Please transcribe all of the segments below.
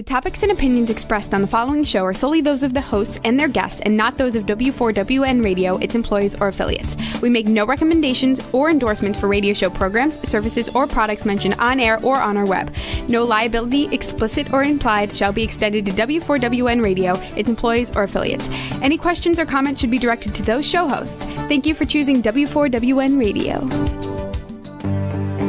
The topics and opinions expressed on the following show are solely those of the hosts and their guests and not those of W4WN Radio, its employees, or affiliates. We make no recommendations or endorsements for radio show programs, services, or products mentioned on air or on our web. No liability, explicit or implied, shall be extended to W4WN Radio, its employees, or affiliates. Any questions or comments should be directed to those show hosts. Thank you for choosing W4WN Radio.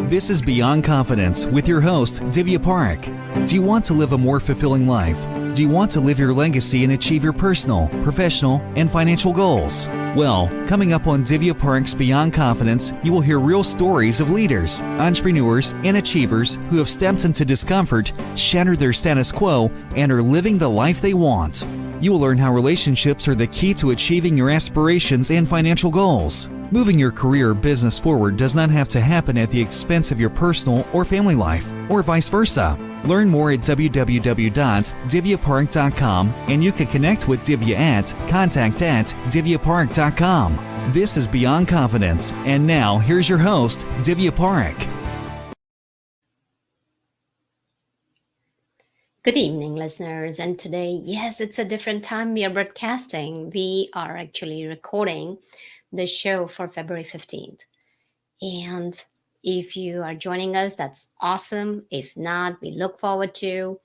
This is Beyond Confidence with your host, Divya Parekh. Do you want to live a more fulfilling life? Do you want to live your legacy and achieve your personal, professional, and financial goals? Well, coming up on Divya Parekh's Beyond Confidence, you will hear real stories of leaders, entrepreneurs, and achievers who have stepped into discomfort, shattered their status quo, and are living the life they want. You will learn how relationships are the key to achieving your aspirations and financial goals. Moving your career or business forward does not have to happen at the expense of your personal or family life, or vice versa. Learn more at www.divyaparekh.com, and you can connect with Divya at contact@divyaparekh.com. This is Beyond Confidence, and now here's your host, Divya Parekh. Good evening, listeners. And today, yes, it's a different time we are broadcasting. We are actually recording the show for February 15th. And if you are joining us, that's awesome. If not, we look forward to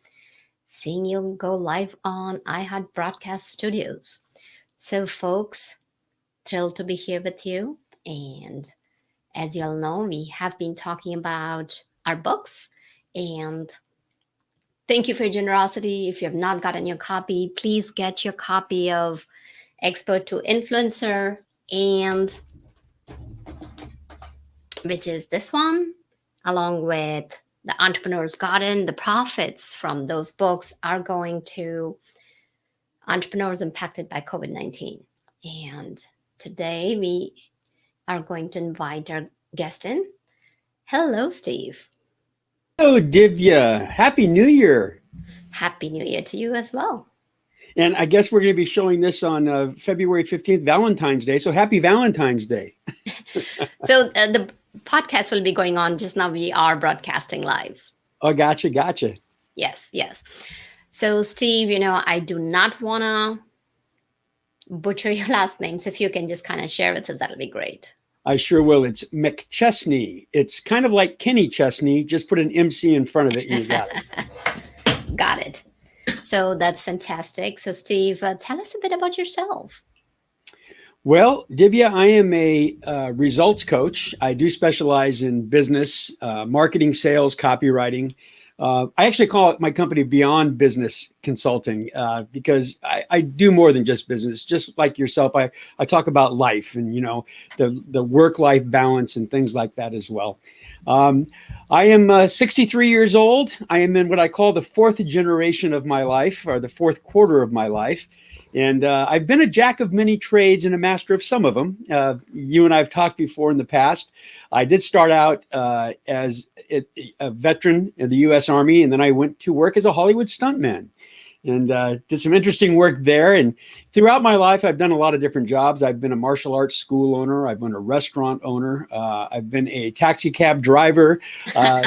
seeing you go live on iHeart Broadcast Studios. So, folks, thrilled to be here with you. And as you all know, we have been talking about our books. And thank you for your generosity. If you have not gotten your copy, please get your copy of Expert to Influencer, and which is this one, along with The Entrepreneur's Garden. The profits from those books are going to entrepreneurs impacted by COVID-19. And today we are going to invite our guest in. Hello, Steve. Hello, Divya. Happy New Year. Happy New Year to you as well. And I guess we're going to be showing this on February 15th, Valentine's Day. So happy Valentine's Day. So the podcast will be going on just now. We are broadcasting live. Oh, gotcha. Yes. So Steve, I do not want to butcher your last name. So if you can just kind of share with us, that'll be great. I sure will. It's McChesney. It's kind of like Kenny Chesney. Just put an MC in front of it and you got it. Got it. So that's fantastic. So Steve, tell us a bit about yourself. Well, Divya, I am a results coach. I do specialize in business, marketing, sales, copywriting. I actually call it my company Beyond Business Consulting because I do more than just business. Just like yourself, I talk about life and, the work-life balance and things like that as well. I am 63 years old. I am in what I call the fourth generation of my life, or the fourth quarter of my life. And I've been a jack of many trades and a master of some of them. You and I have talked before in the past. I did start out as a veteran in the U.S. Army, and then I went to work as a Hollywood stuntman and did some interesting work there. And throughout my life, I've done a lot of different jobs. I've been a martial arts school owner. I've been a restaurant owner. I've been a taxi cab driver. So,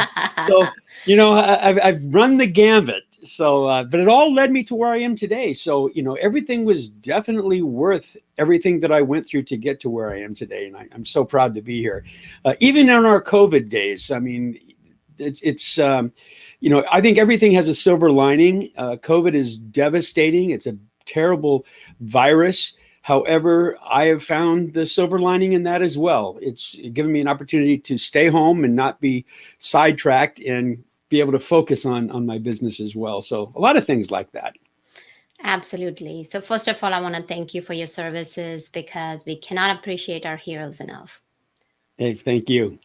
I've run the gambit. So, but it all led me to where I am today. So, everything was definitely worth everything that I went through to get to where I am today. And I'm so proud to be here. Even in our COVID days, I mean, it's I think everything has a silver lining. COVID is devastating. It's a terrible virus. However, I have found the silver lining in that as well. It's given me an opportunity to stay home and not be sidetracked and be able to focus on my business as well. So a lot of things like that. Absolutely. So first of all, I want to thank you for your services because we cannot appreciate our heroes enough. Hey, thank you.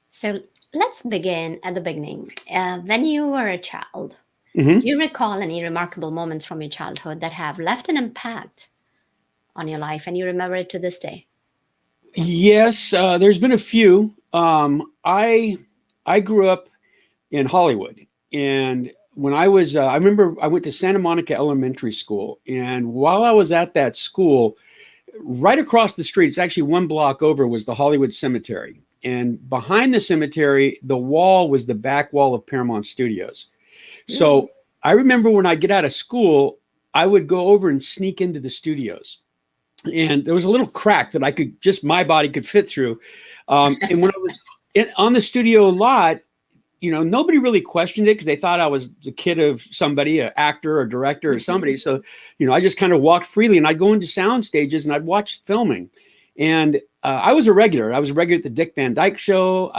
So let's begin at the beginning. When you were a child, Mm-hmm. do you recall any remarkable moments from your childhood that have left an impact on your life and you remember it to this day? Yes, there's been a few. I grew up in Hollywood, and when I was, I remember I went to Santa Monica Elementary School, and while I was at that school, right across the street, it's actually one block over, was the Hollywood Cemetery. And behind the cemetery, the wall was the back wall of Paramount Studios. So I remember when I get out of school, I would go over and sneak into the studios. And there was a little crack that my body could fit through. And when I was on the studio lot, nobody really questioned it because they thought I was the kid of somebody, an actor or director or somebody. So, I just kind of walked freely, and I'd go into sound stages and I'd watch filming. And I was a regular. I was a regular at the Dick Van Dyke Show.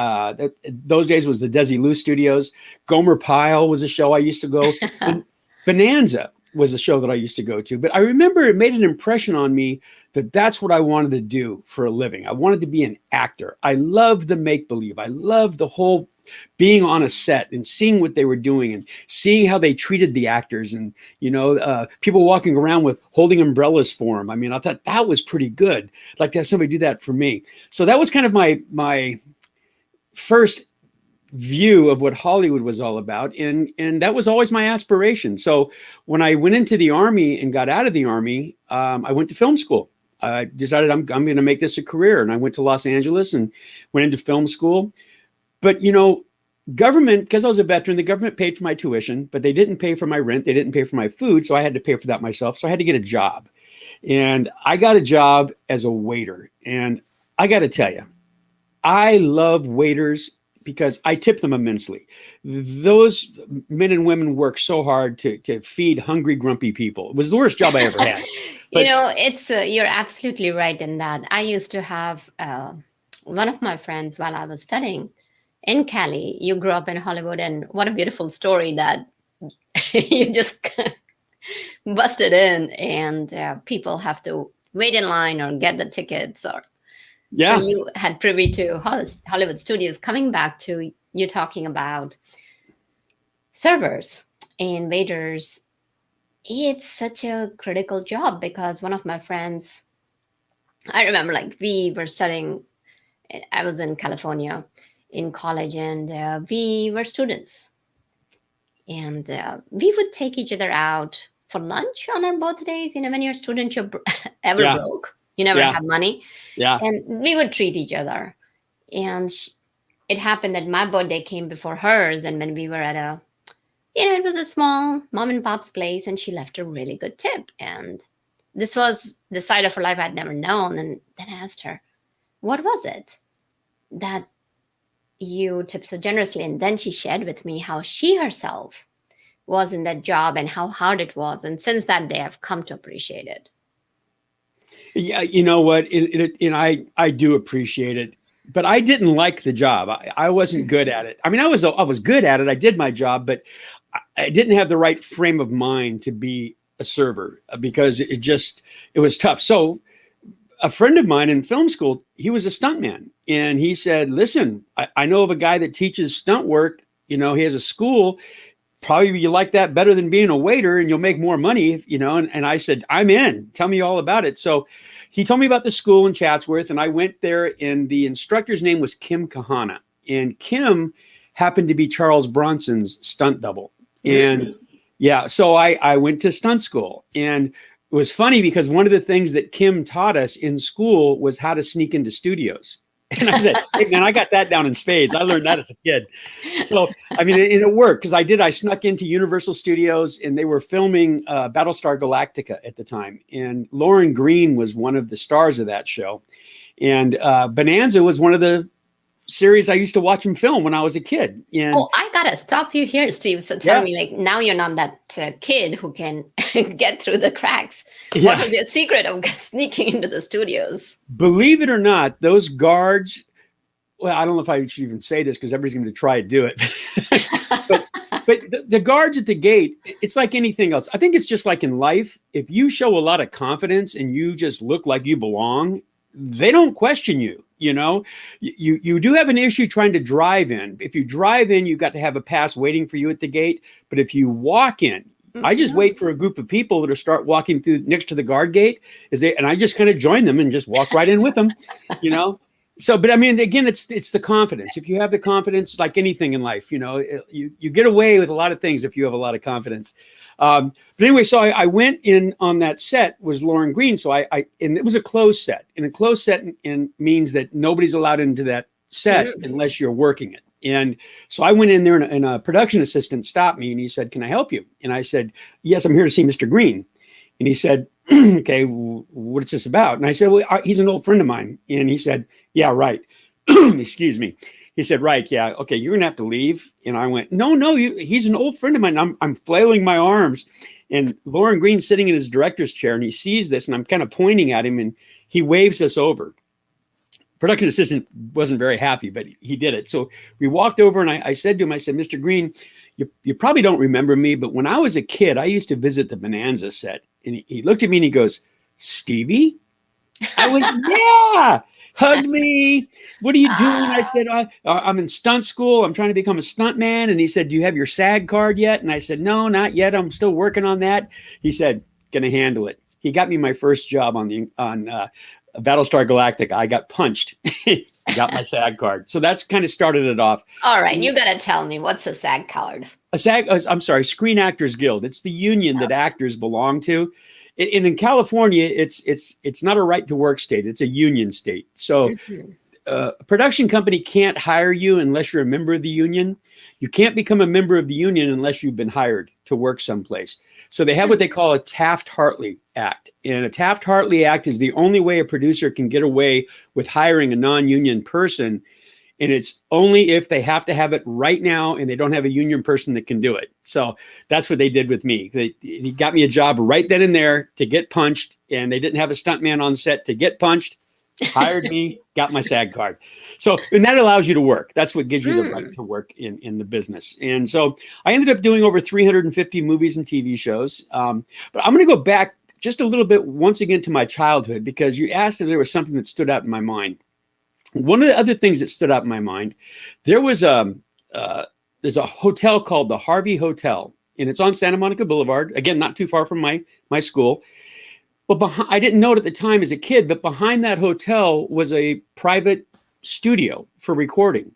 Those days was the Desilu Studios. Gomer Pyle was a show I used to go. Bonanza was a show that I used to go to. But I remember it made an impression on me that that's what I wanted to do for a living. I wanted to be an actor. I loved the make-believe. I loved the whole being on a set and seeing what they were doing and seeing how they treated the actors, and people walking around with holding umbrellas for them. I mean, I thought that was pretty good. I'd like to have somebody do that for me. So that was kind of my first view of what Hollywood was all about, and that was always my aspiration. So when I went into the Army and got out of the Army, I went to film school. I decided I'm going to make this a career, and I went to Los Angeles and went into film school. But, government, because I was a veteran, the government paid for my tuition, but they didn't pay for my rent. They didn't pay for my food. So I had to pay for that myself. So I had to get a job. And I got a job as a waiter. And I got to tell you, I love waiters because I tip them immensely. Those men and women work so hard to feed hungry, grumpy people. It was the worst job I ever had. But, it's you're absolutely right in that. I used to have one of my friends while I was studying in Cali. You grew up in Hollywood, and what a beautiful story that you just busted in, and people have to wait in line or get the tickets, or so you had privy to Hollywood studios. Coming back to you talking about servers and waiters, it's such a critical job because one of my friends, I remember, we were studying. I was in California in college, and we were students, and we would take each other out for lunch on our birthdays. When you're a student, you're ever broke, you never have money, and we would treat each other. And it happened that my birthday came before hers, and when we were at it was a small mom and pop's place, and she left a really good tip. And this was the side of her life I'd never known. And then I asked her, what was it that you tipped so generously? And then she shared with me how she herself was in that job and how hard it was. And since that day, I've come to appreciate it. Yeah, you know what? I do appreciate it, but I didn't like the job. I wasn't good at it. I mean, I was good at it. I did my job, but I didn't have the right frame of mind to be a server because it was tough. So a friend of mine in film school, he was a stuntman, and he said, listen, I know of a guy that teaches stunt work. He has a school. Probably you like that better than being a waiter, and you'll make more money, and I said, I'm in. Tell me all about it. So he told me about the school in Chatsworth, and I went there, and the instructor's name was Kim Kahana. And Kim happened to be Charles Bronson's stunt double. And so I went to stunt school, and it was funny because one of the things that Kim taught us in school was how to sneak into studios. And I said, hey, man, I got that down in spades. I learned that as a kid. So, I mean, it worked because I snuck into Universal Studios, and they were filming Battlestar Galactica at the time. And Lauren Green was one of the stars of that show. And Bonanza was one of the series I used to watch him film when I was a kid. And I gotta stop you here, Steve. So tell me, now you're not that kid who can get through the cracks. What was your secret of sneaking into the studios? Believe it or not, those guards, well, I don't know if I should even say this because everybody's going to try to do it. but the guards at the gate, it's like anything else. I think it's just like in life. If you show a lot of confidence and you just look like you belong, they don't question you. You do have an issue trying to drive in. If you drive in, you've got to have a pass waiting for you at the gate. But if you walk in, I just wait for a group of people to start walking through next to the guard gate, and I just kind of join them and just walk right in with them, So, but I mean, again, it's the confidence. If you have the confidence, like anything in life, you get away with a lot of things if you have a lot of confidence. But anyway, so I went in on that set was Lauren Green. So and it was a closed set, and a closed set means that nobody's allowed into that set unless you're working it. And so I went in there and a production assistant stopped me and he said, "Can I help you?" And I said, "Yes, I'm here to see Mr. Green." And he said, "Okay, what's this about?" And I said, "Well, he's an old friend of mine." And he said, "Yeah, right." Excuse me. He said, "Right, yeah, okay, you're gonna have to leave." And I went, No, he's an old friend of mine. I'm flailing my arms. And Lauren Green's sitting in his director's chair and he sees this and I'm kind of pointing at him and he waves us over. Production assistant wasn't very happy, but he did it. So we walked over and I said to him, I said, "Mr. Green, you probably don't remember me, but when I was a kid, I used to visit the Bonanza set." And he looked at me and he goes, "Stevie?" I went, "Yeah." Hugged me. "What are you doing?" I said, "I'm in stunt school. I'm trying to become a stunt man." And he said, "Do you have your SAG card yet?" And I said, "No, not yet. I'm still working on that." He said, "Gonna handle it." He got me my first job on Battlestar Galactica. I got punched. Got my SAG card. So that's kind of started it off. All right, you got to tell me, what's a SAG card? I'm sorry, Screen Actors Guild. It's the union that actors belong to. And in California, it's not a right to work state. It's a union state. So a production company can't hire you unless you're a member of the union. You can't become a member of the union unless you've been hired to work someplace. So they have what they call a Taft-Hartley Act. And a Taft-Hartley Act is the only way a producer can get away with hiring a non-union person. And it's only if they have to have it right now and they don't have a union person that can do it. So that's what they did with me. He got me a job right then and there to get punched. And they didn't have a stuntman on set to get punched. Hired me, got my SAG card. So, and that allows you to work. That's what gives you the right to work in the business. And so I ended up doing over 350 movies and TV shows. But I'm going to go back just a little bit once again to my childhood, because you asked if there was something that stood out in my mind. One of the other things that stood out in my mind, there's a hotel called the Harvey Hotel, and it's on Santa Monica Boulevard. Again, not too far from my school. But I didn't know it at the time as a kid, but behind that hotel was a private studio for recording.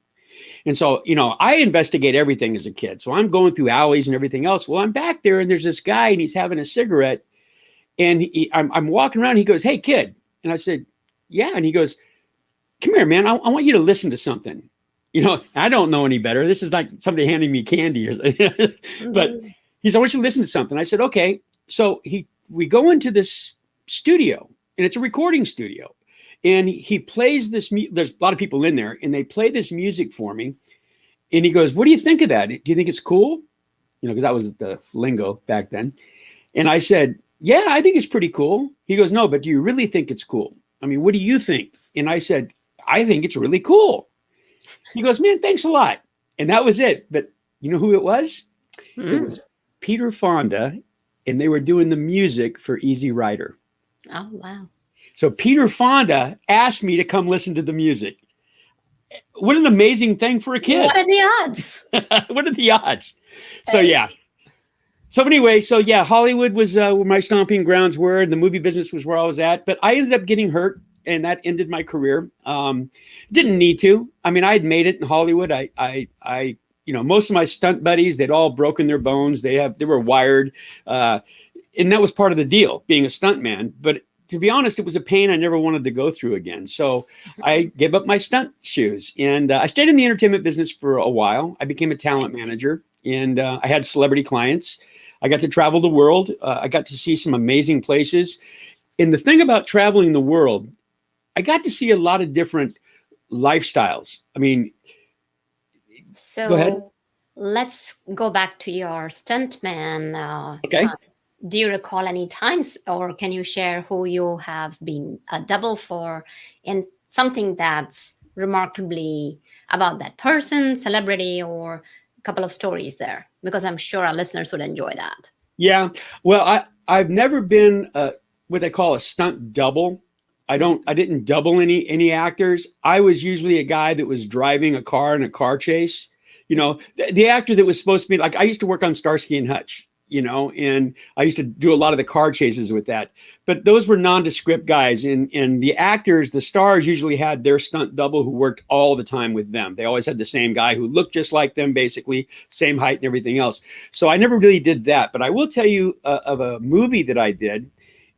And so, I investigate everything as a kid. So I'm going through alleys and everything else. Well, I'm back there and there's this guy and he's having a cigarette. And I'm walking around. He goes, "Hey, kid." And I said, "Yeah." And he goes, "Come here, man. I want you to listen to something." I don't know any better. This is like somebody handing me candy or something. But he said, "I want you to listen to something." I said, "Okay." So we go into this studio, and it's a recording studio. And he plays this. There's a lot of people in there, and they play this music for me. And he goes, "What do you think of that? Do you think it's cool?" Because that was the lingo back then. And I said, "Yeah, I think it's pretty cool." He goes, "No, but do you really think it's cool? I mean, what do you think?" And I said, "I think it's really cool." He goes, "Man, thanks a lot." And that was it. But you know who it was? It was Peter Fonda, and they were doing the music for Easy Rider. Oh, wow. So Peter Fonda asked me to come listen to the music. What an amazing thing for a kid. What are the odds? What are the odds? So, yeah. So anyway, Hollywood was where my stomping grounds were, and the movie business was where I was at. But I ended up getting hurt, and that ended my career. Didn't need to. I mean, I had made it in Hollywood. I most of my stunt buddies, they'd all broken their bones. They were wired. And that was part of the deal, being a stuntman. But to be honest, it was a pain I never wanted to go through again. So I gave up my stunt shoes. And I stayed in the entertainment business for a while. I became a talent manager, and I had celebrity clients. I got to travel the world. I got to see some amazing places. And the thing about traveling the world, I got to see a lot of different lifestyles. I mean, so go ahead. Let's go back to your stuntman. Okay. Time. Do you recall any times, or can you share who you have been a double for, and something that's remarkably about that person, celebrity, or a couple of stories there? Because I'm sure our listeners would enjoy that. Yeah. Well, I've never been what they call a stunt double. I didn't double any actors. I was usually a guy that was driving a car in a car chase. The actor that was supposed to be like, I used to work on Starsky and Hutch. And I used to do a lot of the car chases with that. But those were nondescript guys. And the actors, the stars usually had their stunt double who worked all the time with them. They always had the same guy who looked just like them, basically, same height and everything else. So I never really did that. But I will tell you of a movie that I did.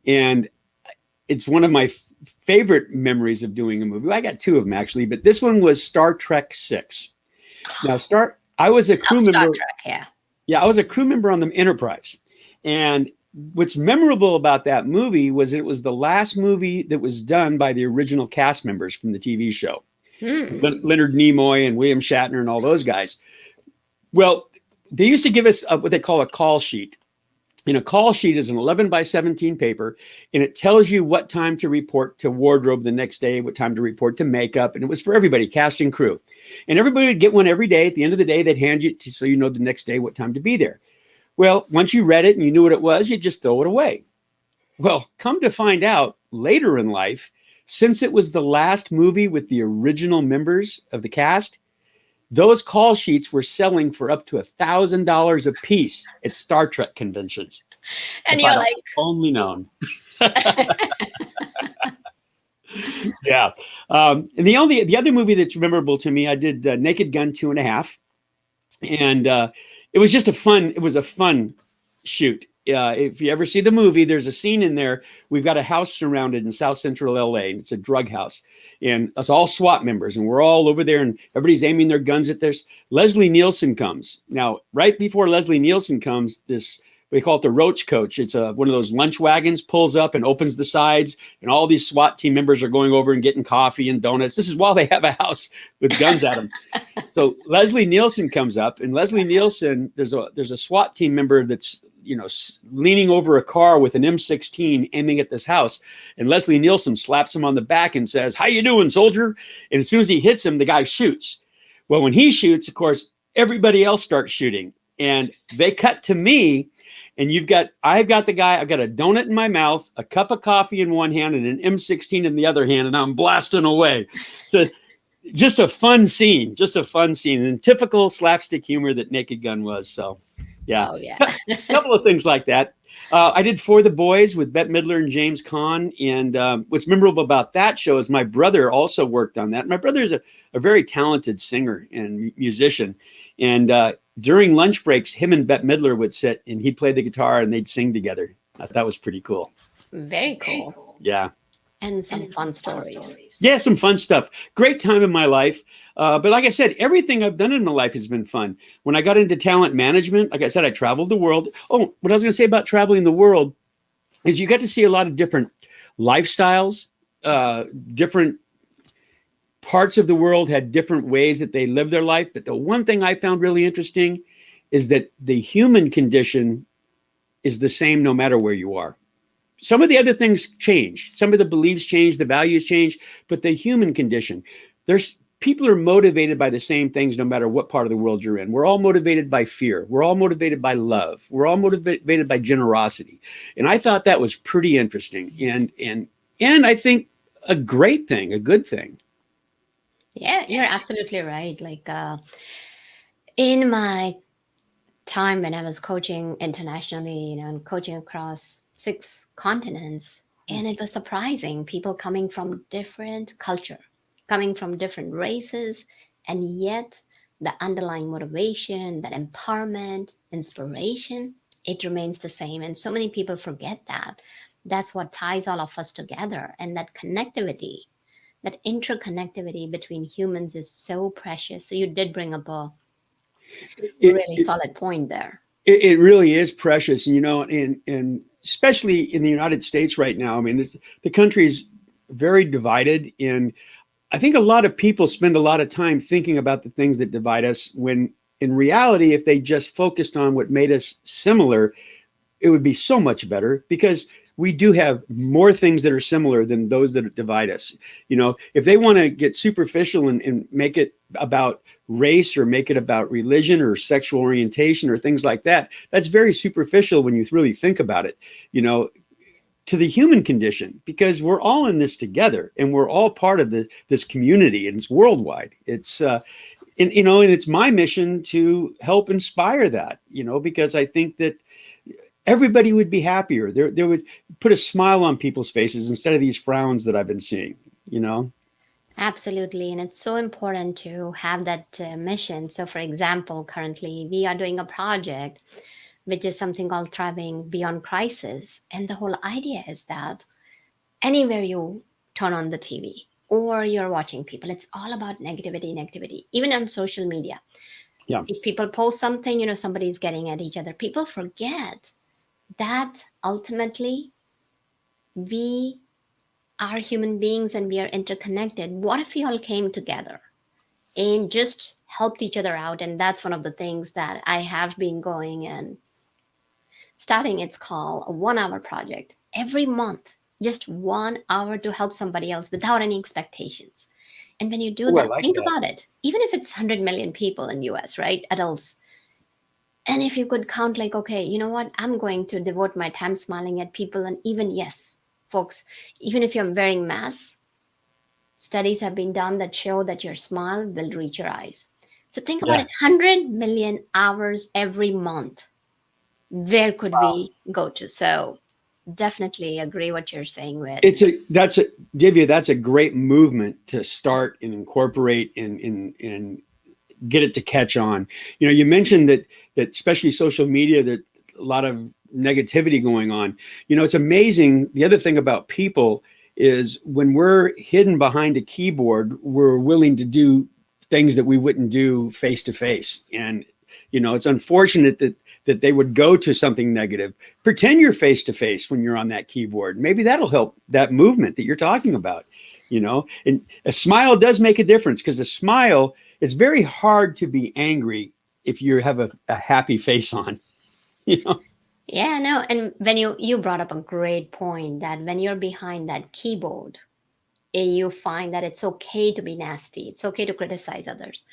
And it's one of my favorite memories of doing a movie. Well, I got two of them actually, but this one was Star Trek 6. Now, I was a crew member. Star Trek, yeah. Yeah, I was a crew member on the Enterprise. And what's memorable about that movie was it was the last movie that was done by the original cast members from the TV show. Leonard Nimoy and William Shatner and all those guys. Well, they used to give us what they call a call sheet. And a call sheet is an 11 by 17 paper, and it tells you what time to report to wardrobe the next day, what time to report to makeup. And it was for everybody, cast and crew. And everybody would get one every day. At the end of the day, they'd hand you so you know the next day what time to be there. Well, once you read it and you knew what it was, you just throw it away. Well, come to find out later in life, since it was the last movie with the original members of the cast, those call sheets were selling for up to $1,000 a piece at Star Trek conventions. And you're like, only known. Yeah. And the other movie that's memorable to me, I did Naked Gun 2.5, and it was just a fun shoot. If you ever see the movie, there's a scene in there. We've got a house surrounded in South Central LA. And it's a drug house, and it's all SWAT members, and we're all over there, and everybody's aiming their guns at this. Leslie Nielsen comes. Now, right before Leslie Nielsen comes, we call it the Roach Coach. It's one of those lunch wagons, pulls up and opens the sides, and all these SWAT team members are going over and getting coffee and donuts. This is while they have a house with guns at them. So Leslie Nielsen comes up, and Leslie Nielsen, there's a SWAT team member that's leaning over a car with an M16 aiming at this house. And Leslie Nielsen slaps him on the back and says, "How you doing, soldier?" And as soon as he hits him, the guy shoots. Well, when he shoots, of course, everybody else starts shooting. And they cut to me, and I've got a donut in my mouth, a cup of coffee in one hand, and an M16 in the other hand, and I'm blasting away. So just a fun scene, and typical slapstick humor that Naked Gun was. So yeah. Oh, yeah. A couple of things like that. I did For the Boys with Bette Midler and James Caan. And what's memorable about that show is my brother also worked on that. My brother is a very talented singer and musician. And during lunch breaks, him and Bette Midler would sit, and he'd play the guitar and they'd sing together. I thought that was pretty cool. Very cool. Yeah. And some fun stories. Yeah, some fun stuff. Great time in my life. But like I said, everything I've done in my life has been fun. When I got into talent management, like I said, I traveled the world. Oh, what I was going to say about traveling the world is you get to see a lot of different lifestyles. Different parts of the world had different ways that they live their life. But the one thing I found really interesting is that the human condition is the same no matter where you are. Some of the other things change. Some of the beliefs change, the values change, but the human condition, people are motivated by the same things no matter what part of the world you're in. We're all motivated by fear. We're all motivated by love. We're all motivated by generosity. And I thought that was pretty interesting. And I think a great thing, a good thing. Yeah, you're absolutely right. Like in my time when I was coaching internationally, and coaching across 6 continents, and it was surprising, people coming from different culture, coming from different races, and yet the underlying motivation, that empowerment, inspiration, it remains the same. And so many people forget that. That's what ties all of us together. And that connectivity, that interconnectivity between humans is so precious. So you did bring up a really solid point there. It really is precious. And especially in the United States right now, I mean, the country is very divided. And I think a lot of people spend a lot of time thinking about the things that divide us, when in reality, if they just focused on what made us similar, it would be so much better, because we do have more things that are similar than those that divide us. If they want to get superficial and make it about race, or make it about religion or sexual orientation or things like that, that's very superficial when you really think about it, to the human condition, because we're all in this together, and we're all part of this community, and it's worldwide. It's, and it's my mission to help inspire that, because I think that everybody would be happier. They would put a smile on people's faces instead of these frowns that I've been seeing, Absolutely. And it's so important to have that mission. So for example, currently we are doing a project, which is something called Thriving Beyond Crisis. And the whole idea is that anywhere you turn on the TV or you're watching people. It's all about negativity, negativity, even on social media. Yeah. If people post something, somebody's getting at each other. People forget that ultimately we are human beings and we are interconnected. What if we all came together and just helped each other out? And that's one of the things that I have been going and starting. It's called a 1 hour project every month, just 1 hour to help somebody else without any expectations. And when you do Oh, I that, like think that. about it. Even if it's 100 million people in US, right? Adults. And if you could count like, okay, you know what? I'm going to devote my time smiling at people. And even, yes, folks, even if you're wearing masks, studies have been done that show that your smile will reach your eyes. So think about Yeah. it, 100 million hours every month. Where could we go to? So definitely agree what you're saying with. Divya, that's a great movement to start and incorporate and get it to catch on. You mentioned that especially social media, that a lot of negativity going on. It's amazing. The other thing about people is when we're hidden behind a keyboard, we're willing to do things that we wouldn't do face to face. And it's unfortunate that they would go to something negative. Pretend you're face to face when you're on that keyboard. Maybe that'll help that movement that you're talking about. And a smile does make a difference, because a smile, it's very hard to be angry if you have a happy face on. Yeah, no. And when you brought up a great point that when you're behind that keyboard, you find that it's okay to be nasty. It's okay to criticize others.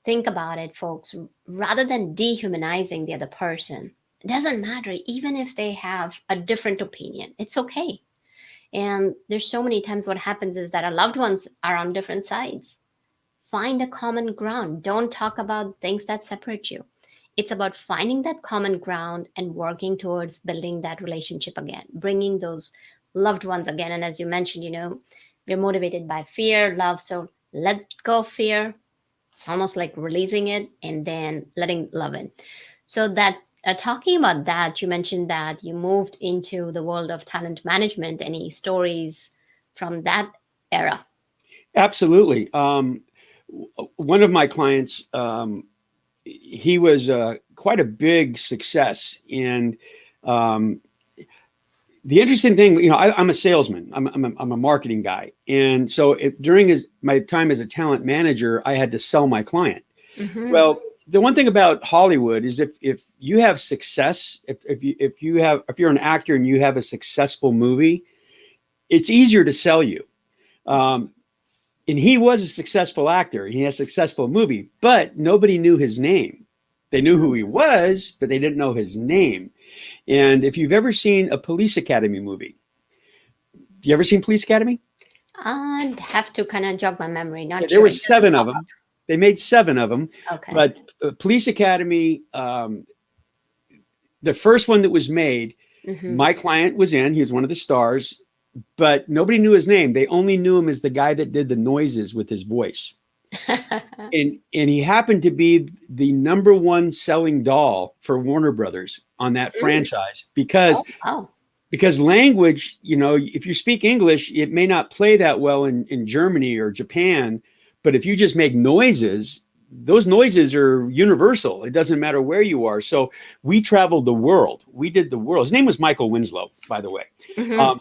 Think about it, folks. Rather than dehumanizing the other person, it doesn't matter. Even if they have a different opinion, it's okay. And there's so many times what happens is that our loved ones are on different sides. Find a common ground. Don't talk about things that separate you. It's about finding that common ground and working towards building that relationship again, bringing those loved ones again. And as you mentioned, we're motivated by fear, love. So let go of fear. It's almost like releasing it and then letting love in. So that talking about that, you mentioned that you moved into the world of talent management. Any stories from that era? Absolutely. One of my clients, he was quite a big success. And the interesting thing, I'm a salesman. I'm a marketing guy, and so during my time as a talent manager, I had to sell my client. Mm-hmm. Well, the one thing about Hollywood is if you have success, if you're an actor and you have a successful movie, it's easier to sell you. And he was a successful actor. He had a successful movie, but nobody knew his name. They knew who he was, but they didn't know his name. And if you've ever seen a Police Academy movie, you ever seen Police Academy? I'd have to kind of jog my memory. Not There sure. were 7 of them. They made 7 of them. Okay. But Police Academy, the first one that was made, Mm-hmm. my client was in. He was one of the stars, but nobody knew his name. They only knew him as the guy that did the noises with his voice. And he happened to be the #1 selling doll for Warner Brothers on that franchise because language, if you speak English, it may not play that well in Germany or Japan, but if you just make noises, those noises are universal. It doesn't matter where you are. So we traveled the world. We did the world. His name was Michael Winslow, by the way. Mm-hmm.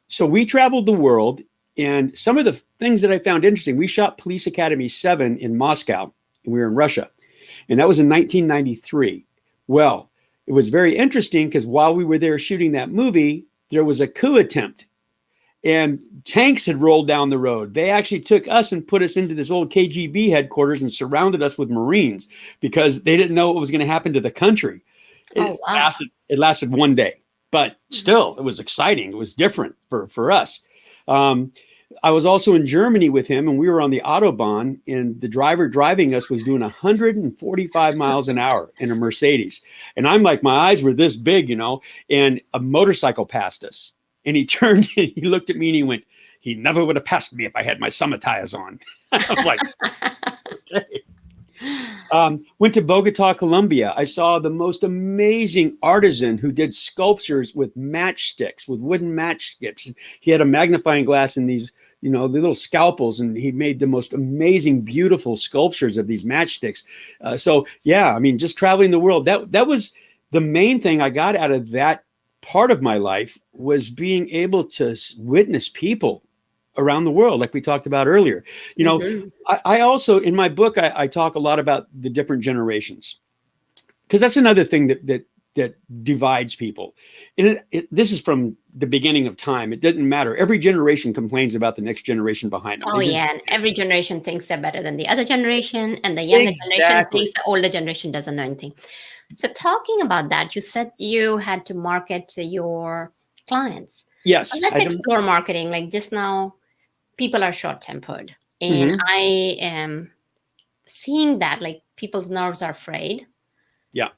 So we traveled the world. And some of the things that I found interesting, we shot Police Academy 7 in Moscow, and we were in Russia. And that was in 1993. Well, it was very interesting because while we were there shooting that movie, there was a coup attempt. And tanks had rolled down the road. They actually took us and put us into this old KGB headquarters and surrounded us with Marines because they didn't know what was going to happen to the country. It lasted 1 day. But still, it was exciting. It was different for us. I was also in Germany with him, and we were on the Autobahn, and the driver driving us was doing 145 miles an hour in a Mercedes. And I'm like, my eyes were this big, and a motorcycle passed us. And he turned and he looked at me and he went, "He never would have passed me if I had my summer tires on." I was like, okay. Went to Bogota, Colombia. I saw the most amazing artisan who did sculptures with matchsticks, with wooden matchsticks. He had a magnifying glass and these, the little scalpels, and he made the most amazing, beautiful sculptures of these matchsticks. So yeah, I mean, just traveling the world, that was the main thing I got out of that part of my life, was being able to witness people around the world, like we talked about earlier. I also, in my book, I talk a lot about the different generations, because that's another thing that divides people. And this is from the beginning of time. It doesn't matter. Every generation complains about the next generation behind them. And every generation thinks they're better than the other generation, and the younger generation thinks the older generation doesn't know anything. So talking about that, you said you had to market to your clients. Yes. So let's explore marketing. Like just now, people are short-tempered, and I am seeing that, like, people's nerves are frayed. Yeah.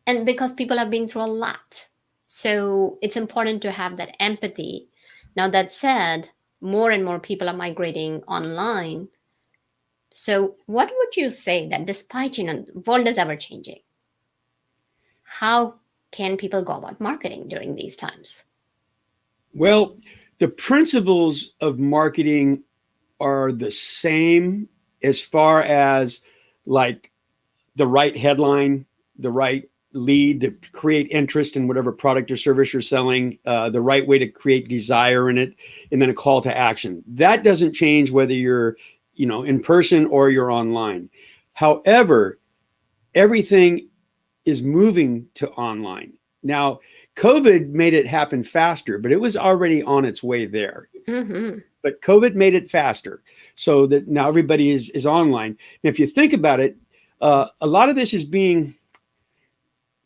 And because people have been through a lot. So it's important to have that empathy. Now, that said, more and more people are migrating online. So what would you say that despite, the world is ever changing, how can people go about marketing during these times? Well, the principles of marketing are the same as far as like the right headline, the right lead to create interest in whatever product or service you're selling, the right way to create desire in it, and then a call to action. That doesn't change whether you're, in person or you're online. However, everything is moving to online. Now, COVID made it happen faster, but it was already on its way there. But COVID made it faster, so that now everybody is online. And if you think about it, a lot of this is being,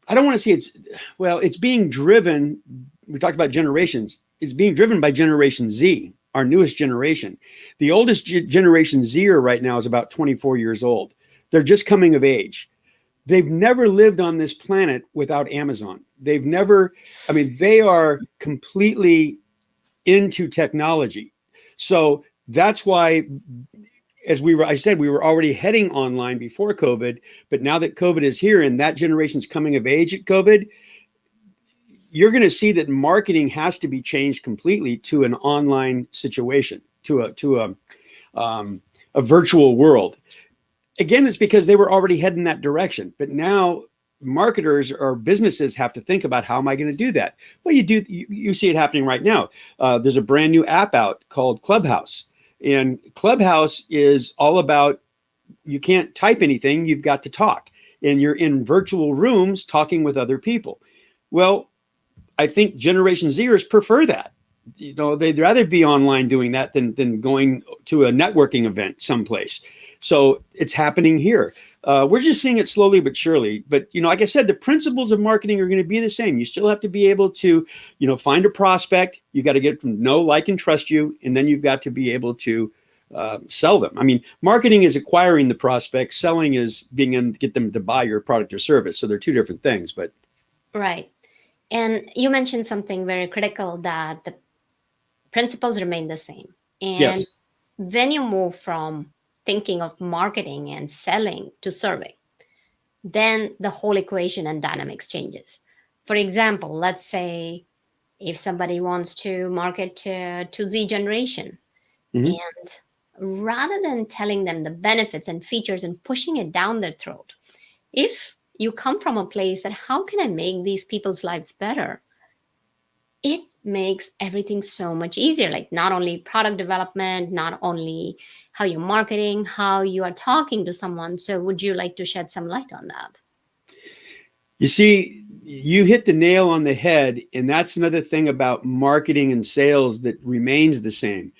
I don't want to say it's being driven. We talked about generations. It's being driven by Generation Z, our newest generation. The oldest Generation Zer right now is about 24 years old. They're just coming of age. They've never lived on this planet without Amazon. They are completely into technology. So that's why, I said, we were already heading online before COVID, but now that COVID is here and that generation's coming of age at COVID, you're going to see that marketing has to be changed completely to an online situation, to a virtual world. Again, it's because they were already heading that direction. But now marketers or businesses have to think about, how am I going to do that? Well, you see it happening right now. There's a brand new app out called Clubhouse. And Clubhouse is all about, you can't type anything, you've got to talk. And you're in virtual rooms talking with other people. Well, I think Generation Zers prefer that. They'd rather be online doing that than going to a networking event someplace. So it's happening here. We're just seeing it slowly but surely. But, like I said, the principles of marketing are going to be the same. You still have to be able to, find a prospect. You got to get them to know, like, and trust you. And then you've got to be able to sell them. I mean, marketing is acquiring the prospect. Selling is being able to get them to buy your product or service. So they're two different things. But right. And you mentioned something very critical, that the principles remain the same. And yes. When you move from thinking of marketing and selling to serving, then the whole equation and dynamics changes. For example, let's say if somebody wants to market to Z generation, and rather than telling them the benefits and features and pushing it down their throat, if you come from a place that, how can I make these people's lives better? It makes everything so much easier. Like, not only product development, not only how you're marketing, how you are talking to someone. So would you like to shed some light on that? You see, you hit the nail on the head. And that's another thing about marketing and sales that remains the same.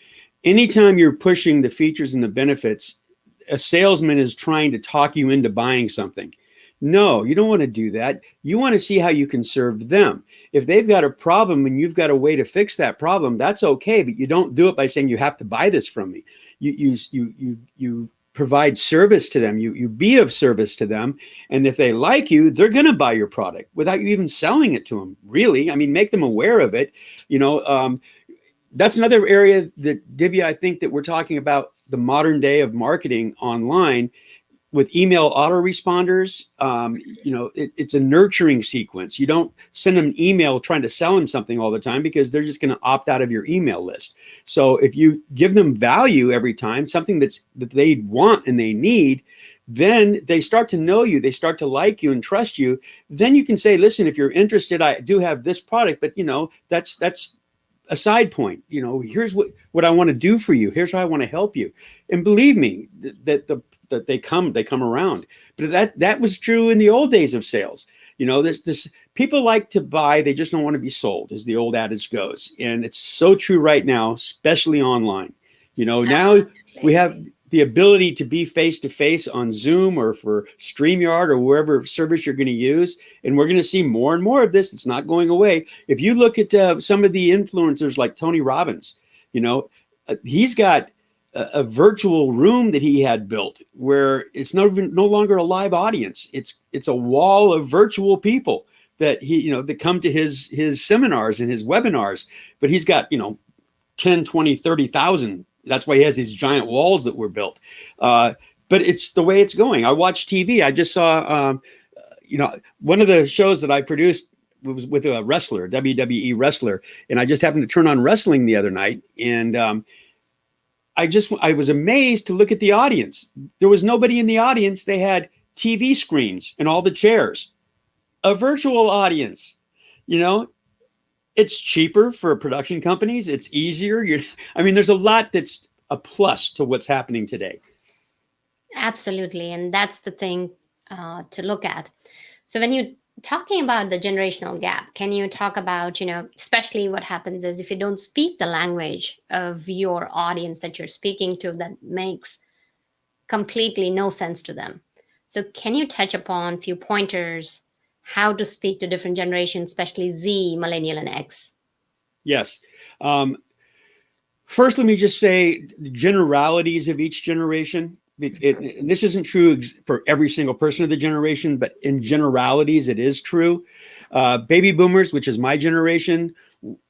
Anytime you're pushing the features and the benefits, a salesman is trying to talk you into buying something. No, you don't want to do that. You want to see how you can serve them. If they've got a problem and you've got a way to fix that problem, that's okay. But you don't do it by saying, you have to buy this from me. You provide service to them. You be of service to them. And if they like you, they're going to buy your product without you even selling it to them. Really, I mean, make them aware of it. That's another area that, Divya, I think that we're talking about the modern day of marketing online. with email autoresponders, it's a nurturing sequence. You don't send them an email trying to sell them something all the time, because they're just going to opt out of your email list. So if you give them value every time, something that they want and they need, then they start to know you, they start to like you and trust you. Then you can say, listen, if you're interested, I do have this product, but that's a side point. Here's what I want to do for you. Here's how I want to help you. And believe me, that they come around. But that was true in the old days of sales. There's this, people like to buy, they just don't want to be sold, as the old adage goes. And it's so true right now, especially online. Now we have the ability to be face-to-face on Zoom or for StreamYard or wherever service you're going to use. And we're going to see more and more of this. It's not going away. If you look at some of the influencers like Tony Robbins, he's got a virtual room that he had built where it's no longer a live audience. It's a wall of virtual people that that come to his seminars and his webinars, but he's got, 10, 20, 30,000. That's why he has these giant walls that were built. But it's the way it's going. I watch TV. I just saw, one of the shows that I produced was with a wrestler, a WWE wrestler. And I just happened to turn on wrestling the other night. And I was amazed to look at the audience. There was nobody in the audience. They had TV screens in all the chairs. A virtual audience, It's cheaper for production companies. It's easier. There's a lot that's a plus to what's happening today. Absolutely. And that's the thing to look at. So when you're talking about the generational gap, can you talk about, especially what happens is if you don't speak the language of your audience that you're speaking to, that makes completely no sense to them. So can you touch upon a few pointers how to speak to different generations, especially Z, Millennial, and X? Yes. First, let me just say the generalities of each generation. And this isn't true for every single person of the generation, but in generalities, it is true. Baby boomers, which is my generation,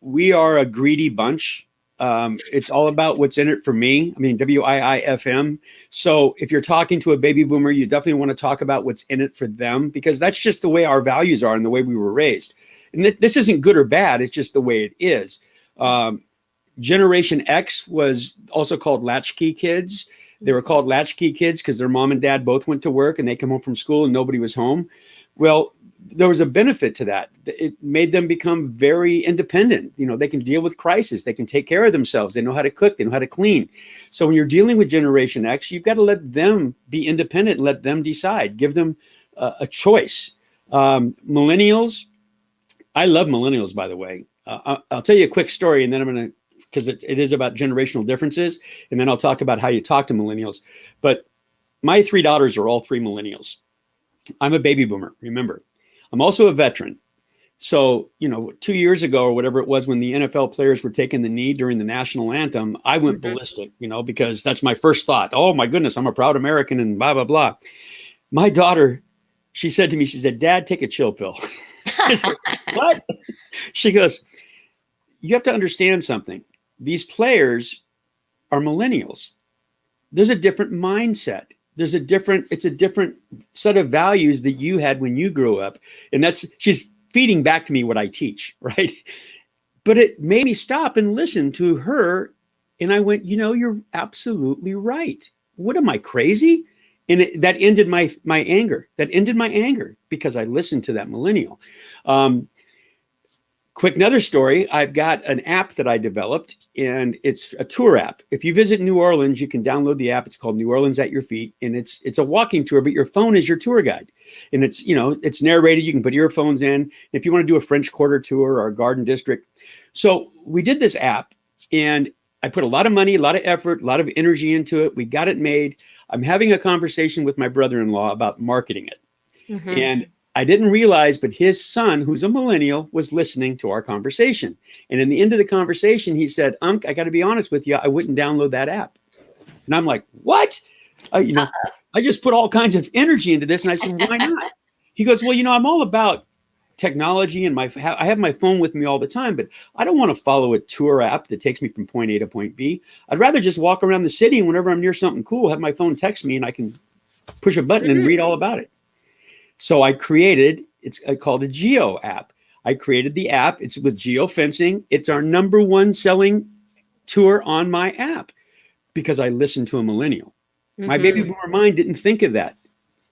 we are a greedy bunch. It's all about what's in it for me. WIIFM. So if you're talking to a baby boomer, you definitely want to talk about what's in it for them, because that's just the way our values are and the way we were raised. And this isn't good or bad. It's just the way it is. Generation X was also called latchkey kids. They were called latchkey kids because their mom and dad both went to work and they come home from school and nobody was home. Well, there was a benefit to that. It made them become very independent. They can deal with crisis. They can take care of themselves. They know how to cook. They know how to clean. So when you're dealing with Generation X, you've got to let them be independent and let them decide. Give them a choice. Millennials, I love millennials, by the way. I'll tell you a quick story, and then I'm going to, because it is about generational differences, and then I'll talk about how you talk to millennials. But my 3 daughters are all 3 millennials. I'm a baby boomer, remember. I'm also a veteran. So, 2 years ago or whatever it was when the NFL players were taking the knee during the national anthem, I went ballistic, because that's my first thought. Oh, my goodness, I'm a proud American and blah, blah, blah. My daughter, she said to me, she said, Dad, take a chill pill. I said, what? She goes, you have to understand something. These players are millennials. There's a different mindset. It's a different set of values that you had when you grew up. And she's feeding back to me what I teach, right? But it made me stop and listen to her. And I went, you're absolutely right. What am I, crazy? And that ended my anger. That ended my anger because I listened to that millennial. Quick another story. I've got an app that I developed, and it's a tour app. If you visit New Orleans, you can download the app. It's called New Orleans at Your Feet, and it's a walking tour, but your phone is your tour guide. And it's narrated. You can put earphones in if you want to do a French Quarter tour or a Garden District. So we did this app, and I put a lot of money, a lot of effort, a lot of energy into it. We got it made. I'm having a conversation with my brother-in-law about marketing it. Mm-hmm. And I didn't realize, but his son, who's a millennial, was listening to our conversation. And in the end of the conversation, he said, I got to be honest with you, I wouldn't download that app. And I'm like, what? I just put all kinds of energy into this. And I said, why not? He goes, well, I'm all about technology and I have my phone with me all the time, but I don't want to follow a tour app that takes me from point A to point B. I'd rather just walk around the city and whenever I'm near something cool, have my phone text me and I can push a button and read all about it. So I created, it's called a geo app. I created the app. It's with geofencing. It's our number one selling tour on my app because I listened to a millennial. My baby boomer mind didn't think of that.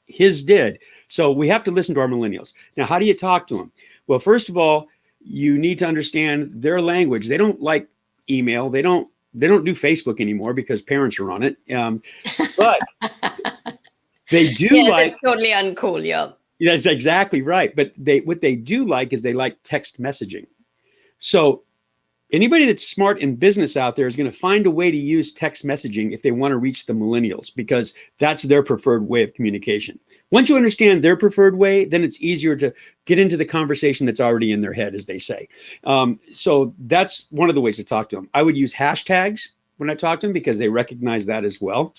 His did. So we have to listen to our millennials. Now, how do you talk to them? Well, first of all, you need to understand their language. They don't like email. They don't do Facebook anymore because parents are on it. But they do like. It's totally uncool. Yeah. That's exactly right. But what they do like is they like text messaging. So anybody that's smart in business out there is going to find a way to use text messaging if they want to reach the millennials, because that's their preferred way of communication. Once you understand their preferred way, then it's easier to get into the conversation that's already in their head, as they say. So that's one of the ways to talk to them. I would use hashtags when I talk to them because they recognize that as well.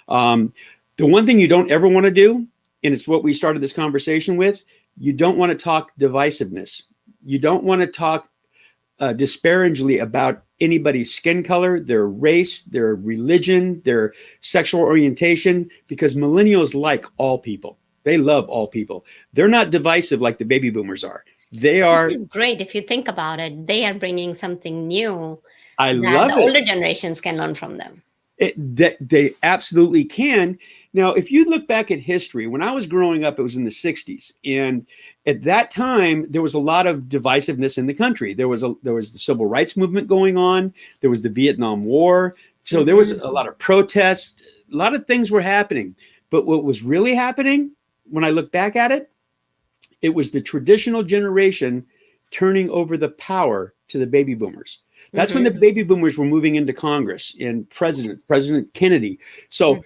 The one thing you don't ever want to do, and it's what we started this conversation with, you don't want to talk divisiveness. You don't want to talk disparagingly about anybody's skin color, their race, their religion, their sexual orientation, because millennials like all people. They love all people. They're not divisive like the baby boomers are. They are. It's great if you think about it. They are bringing something new. I that love the it. older generations can learn from them. They absolutely can. Now, if you look back at history, when I was growing up, it was in the 60s. And at that time, there was a lot of divisiveness in the country. There was the civil rights movement going on. There was the Vietnam War. So there was a lot of protests. A lot of things were happening. But what was really happening, when I look back at it, it was the traditional generation turning over the power to the baby boomers. That's when the baby boomers were moving into Congress and President Kennedy. So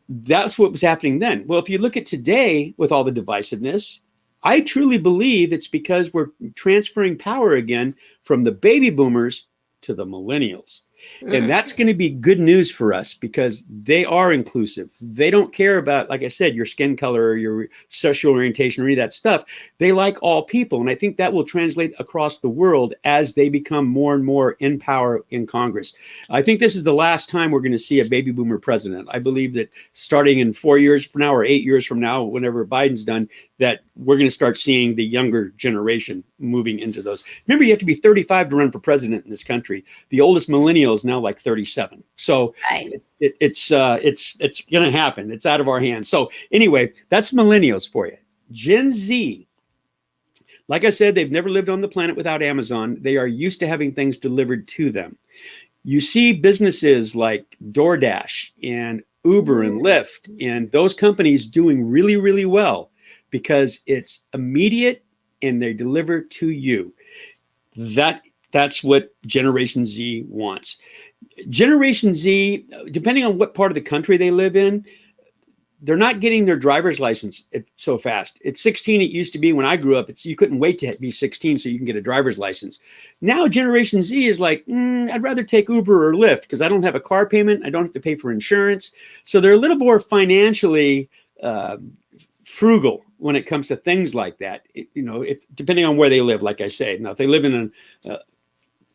that's what was happening then. Well, if you look at today with all the divisiveness, I truly believe it's because we're transferring power again from the baby boomers to the millennials. And that's going to be good news for us because they are inclusive. They don't care about, like I said, your skin color or your sexual orientation or any of that stuff. They like all people. And I think that will translate across the world as they become more and more in power in Congress. I think this is the last time we're going to see a baby boomer president. I believe that starting in 4 years from now or 8 years from now, whenever Biden's done, that we're going to start seeing the younger generation moving into those. Remember, you have to be 35 to run for president in this country. The oldest millennial is now like 37. So it's going to happen. It's out of our hands. So anyway, that's millennials for you. Gen Z, like I said, they've never lived on the planet without Amazon. They are used to having things delivered to them. You see businesses like DoorDash and Uber and Lyft and those companies doing really, really well because it's immediate and they deliver to you. That's what Generation Z wants. Generation Z, depending on what part of the country they live in, they're not getting their driver's license so fast. At 16, it used to be when I grew up, you couldn't wait to be 16 so you can get a driver's license. Now, Generation Z is like, I'd rather take Uber or Lyft because I don't have a car payment. I don't have to pay for insurance. So they're a little more financially frugal when it comes to things like that. Depending on where they live, like I say. Now, if they live in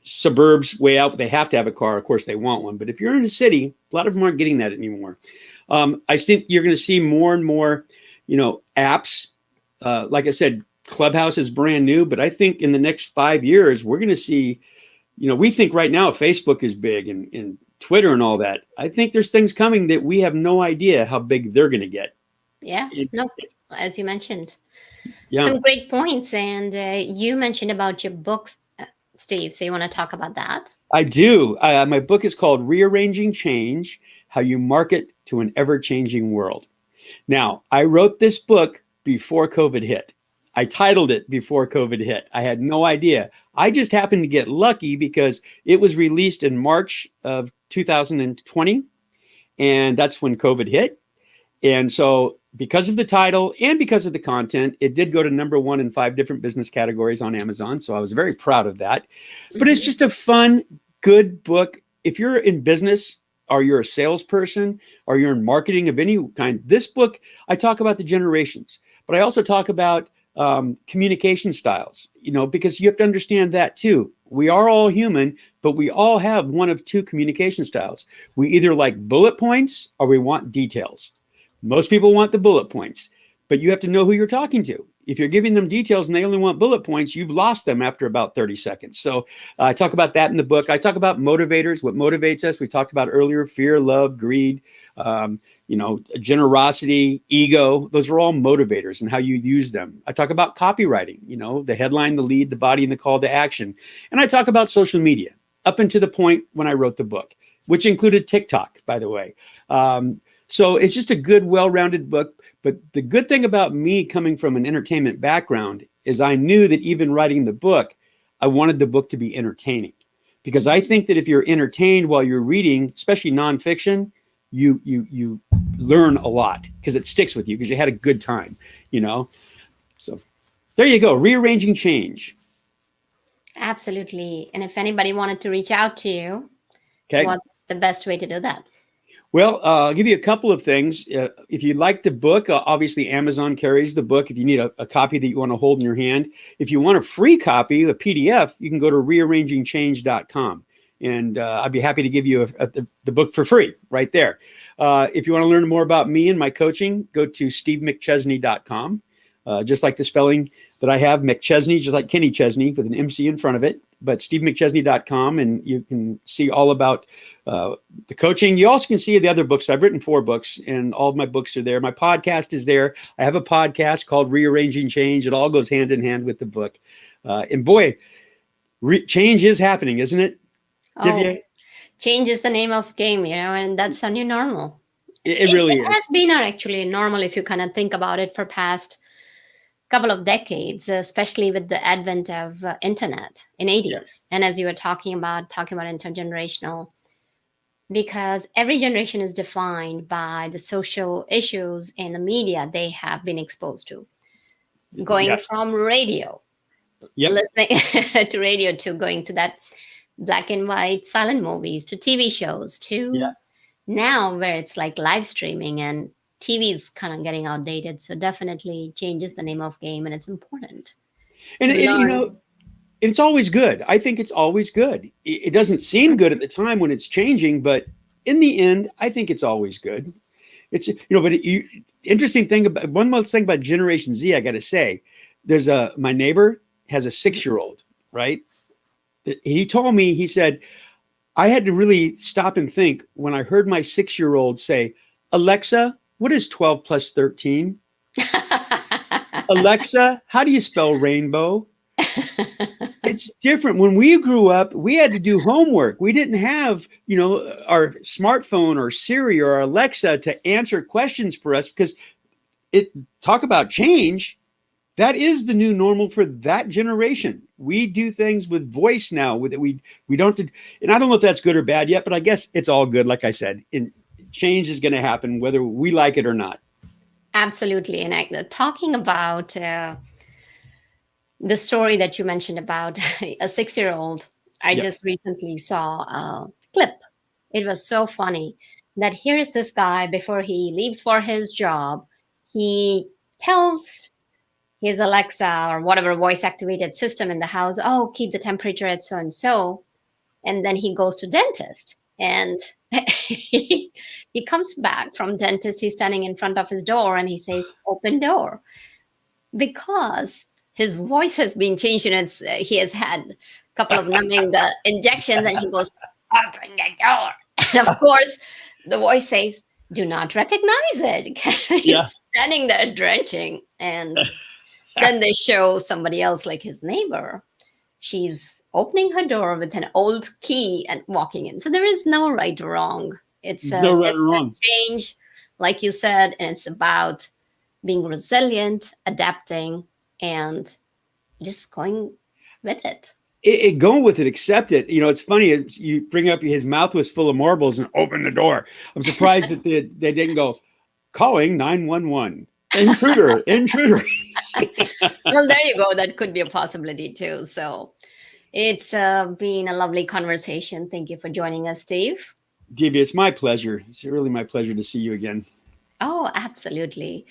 suburbs way out, they have to have a car. Of course, they want one. But if you're in a city, a lot of them aren't getting that anymore. I think you're going to see more and more, apps. Like I said, Clubhouse is brand new, but I think in the next 5 years, we're going to see, we think right now Facebook is big and Twitter and all that. I think there's things coming that we have no idea how big they're going to get. Yeah, as you mentioned. Yeah. Some great points. And you mentioned about your books, Steve. So you want to talk about that? I do. My book is called Rearranging Change, How You Market to an Ever-Changing World. Now, I wrote this book before COVID hit. I titled it before COVID hit. I had no idea. I just happened to get lucky because it was released in March of 2020, and that's when COVID hit. And so because of the title and because of the content, it did go to #1 in 5 different business categories on Amazon. So I was very proud of that. But it's just a fun, good book. If you're in business or you're a salesperson or you're in marketing of any kind, this book, I talk about the generations, but I also talk about communication styles, because you have to understand that too. We are all human, but we all have one of two communication styles. We either like bullet points or we want details. Most people want the bullet points, but you have to know who you're talking to. If you're giving them details and they only want bullet points, you've lost them after about 30 seconds. So I talk about that in the book. I talk about motivators, what motivates us. We talked about earlier: fear, love, greed, generosity, ego. Those are all motivators and how you use them. I talk about copywriting, the headline, the lead, the body, and the call to action. And I talk about social media up until the point when I wrote the book, which included TikTok, by the way. So it's just a good, well-rounded book. But the good thing about me coming from an entertainment background is I knew that even writing the book, I wanted the book to be entertaining. Because I think that if you're entertained while you're reading, especially nonfiction, you learn a lot because it sticks with you because you had a good time, So there you go, rearranging change. Absolutely. And if anybody wanted to reach out to you, Okay. what's the best way to do that? Well, I'll give you a couple of things. If you like the book, obviously Amazon carries the book. If you need a copy that you want to hold in your hand, if you want a free copy, a PDF, you can go to rearrangingchange.com. And I'd be happy to give you the book for free right there. If you want to learn more about me and my coaching, go to stevemcchesney.com. Just like the spelling that I have, McChesney, just like Kenny Chesney with an MC in front of it, but stevemcchesney.com, and you can see all about the coaching. You also can see the other books. I've written 4 books, and all of my books are there. My podcast is there. I have a podcast called Rearranging Change. It all goes hand in hand with the book. And boy, change is happening, isn't it, Divya? Change is the name of game, and that's our new normal. It really is. It has been our actually normal if you kind of think about it for past couple of decades, especially with the advent of internet in 80s. Yes. And as you were talking about intergenerational, because every generation is defined by the social issues and the media they have been exposed to. Going from radio, listening to radio, to going to that black and white silent movies, to TV shows, to now where it's like live streaming, and TV is kind of getting outdated. So definitely changes the name of game, and it's important. And it's always good. I think it's always good. It doesn't seem good at the time when it's changing, but in the end, I think it's always good. It's, interesting thing about one more thing about Generation Z, I got to say, my neighbor has a 6-year-old, right? He told me, he said, I had to really stop and think when I heard my 6-year-old say, Alexa, what is 12 plus 13? Alexa, how do you spell rainbow? It's different. When we grew up, we had to do homework. We didn't have, our smartphone or Siri or Alexa to answer questions for us, because talk about change. That is the new normal for that generation. We do things with voice now. We don't, and I don't know if that's good or bad yet, but I guess it's all good. Like I said, change is going to happen whether we like it or not. Absolutely. And talking about the story that you mentioned about a 6-year-old, I just recently saw a clip. It was so funny that here is this guy, before he leaves for his job, he tells his Alexa or whatever voice activated system in the house, oh, keep the temperature at so and so. And then he goes to dentist, and he comes back from dentist. He's standing in front of his door and he says, open door, because his voice has been changed. And he has had a couple of numbing injections, and he goes, open the door. And of course, the voice says, do not recognize it. He's standing there drenching. And then they show somebody else, like his neighbor. She's opening her door with an old key and walking in. So there is no right or wrong. It's no right or wrong. Change, like you said, and it's about being resilient, adapting, and just going with it. Go with it, accept it. It's funny. You bring up his mouth was full of marbles and open the door. I'm surprised that they didn't go, calling 911. Intruder. Well, there you go. That could be a possibility too. So it's been a lovely conversation. Thank you for joining us, Steve. Divya, it's my pleasure. It's really my pleasure to see you again. Oh, absolutely.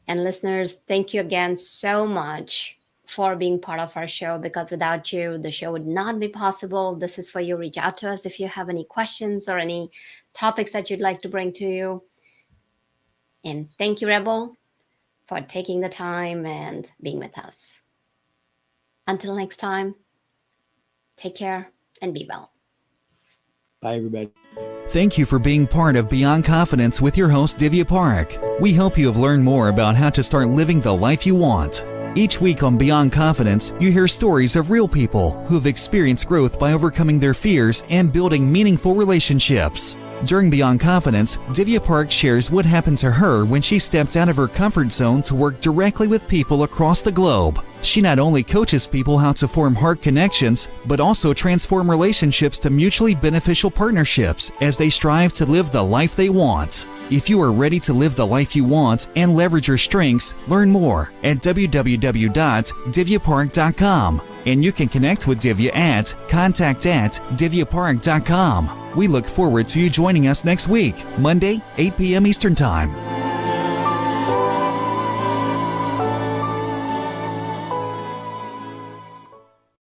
And listeners, thank you again so much for being part of our show, because without you, the show would not be possible. This is for you. Reach out to us if you have any questions or any topics that you'd like to bring to you. And thank you, Rebel, for taking the time and being with us. Until next time, take care and be well. Bye, everybody. Thank you for being part of Beyond Confidence with your host, Divya Parekh. We hope you have learned more about how to start living the life you want. Each week on Beyond Confidence, you hear stories of real people who have experienced growth by overcoming their fears and building meaningful relationships. During Beyond Confidence, Divya Parekh shares what happened to her when she stepped out of her comfort zone to work directly with people across the globe. She not only coaches people how to form heart connections, but also transform relationships to mutually beneficial partnerships as they strive to live the life they want. If you are ready to live the life you want and leverage your strengths, learn more at www.divyaparekh.com. And you can connect with Divya at contact@divyaparekh.com. We look forward to you joining us next week, Monday, 8 p.m. Eastern Time.